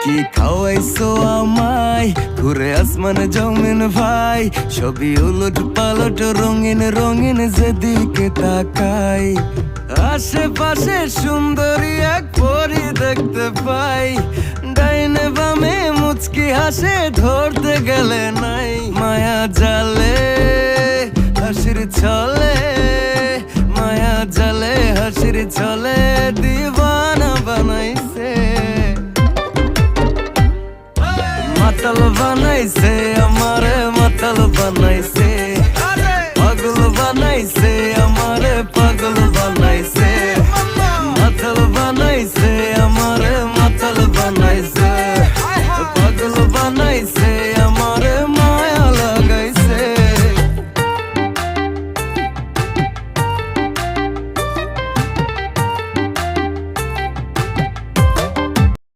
কি খাওয়াইছো আমায়, ঘুরে আসমান জমিন ভাই, সবই উলট পালট রঙিন রঙিন যেদিকে তাকাই। আশেপাশে সুন্দরী এক পরি দেখতে পাই, ডাইনে বামে মুচকি হাসে ধরতে গেলে নাই। মায়া জালে হাসির ছলে, মায়া জালে হাসির ছলে দিবানা বানাইছে, মাতাল বানাইছে আমারে মাতাল বানাইছে।